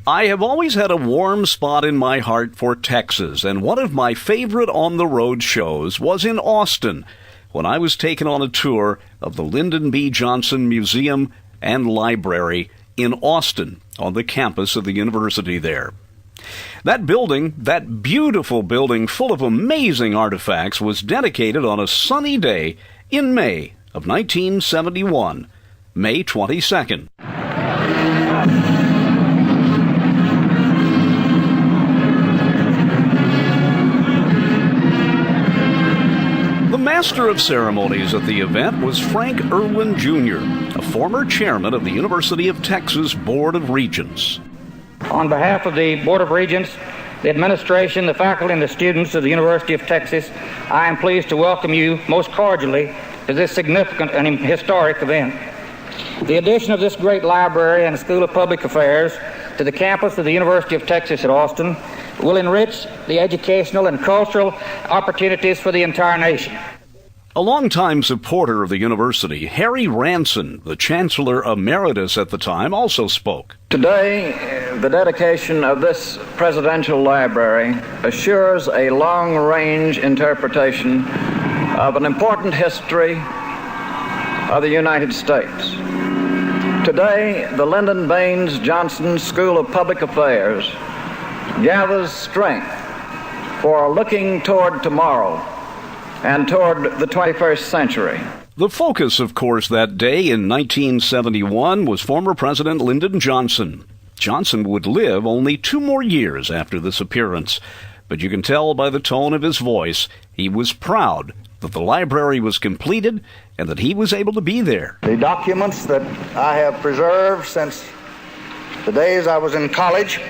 I have always had a warm spot in my heart for Texas, and one of my favorite on-the-road shows was in Austin, when I was taken on a tour of the Lyndon B. Johnson Museum and Library in Austin on the campus of the university there. That building, that beautiful building full of amazing artifacts, was dedicated on a sunny day in May of 1971, May 22nd. The master of ceremonies at the event was Frank Erwin, Jr., a former chairman of the University of Texas Board of Regents. On behalf of the Board of Regents, the administration, the faculty, and the students of the University of Texas, I am pleased to welcome you most cordially to this significant and historic event. The addition of this great library and School of Public Affairs to the campus of the University of Texas at Austin will enrich the educational and cultural opportunities for the entire nation. A longtime supporter of the university, Harry Ranson, the Chancellor Emeritus at the time, also spoke. Today, the dedication of this presidential library assures a long-range interpretation of an important history of the United States. Today, the Lyndon Baines Johnson School of Public Affairs gathers strength for looking toward tomorrow and toward the 21st century. The focus, of course, that day in 1971 was former President Lyndon Johnson. Johnson would live only 2 more years after this appearance, but you can tell by the tone of his voice he was proud that the library was completed and that he was able to be there. The documents that I have preserved since the days I was in college,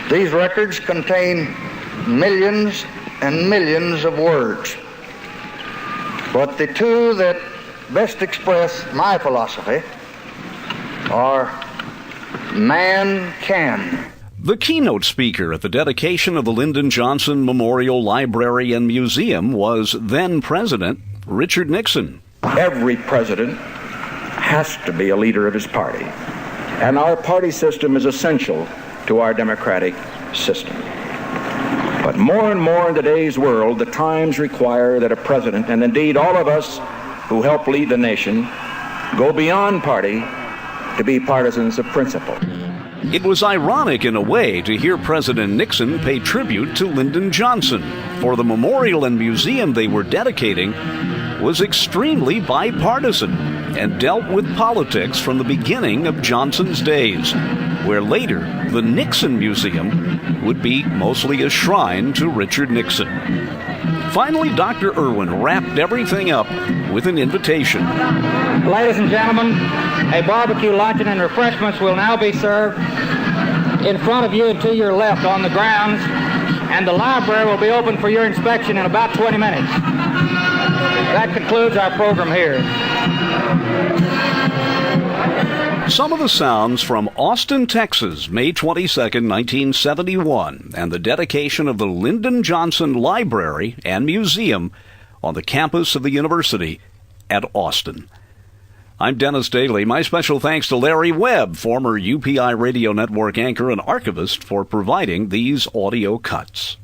these records contain millions and millions of words. But the two that best express my philosophy are man can. The keynote speaker at the dedication of the Lyndon Johnson Memorial Library and Museum was then-President Richard Nixon. Every president has to be a leader of his party, and our party system is essential to our democratic system. But more and more in today's world, the times require that a president, and indeed all of us who help lead the nation, go beyond party to be partisans of principle. It was ironic in a way to hear President Nixon pay tribute to Lyndon Johnson, for the memorial and museum they were dedicating was extremely bipartisan and dealt with politics from the beginning of Johnson's days, where later the Nixon Museum would be mostly a shrine to Richard Nixon. Finally, Dr. Erwin wrapped everything up with an invitation. Ladies and gentlemen, a barbecue luncheon and refreshments will now be served in front of you and to your left on the grounds, and the library will be open for your inspection in about 20 minutes. That concludes our program here. Some of the sounds from Austin, Texas, May 22nd, 1971, and the dedication of the Lyndon Johnson Library and Museum on the campus of the university at Austin. I'm Dennis Daly. My special thanks to Larry Webb, former UPI Radio Network anchor and archivist, for providing these audio cuts.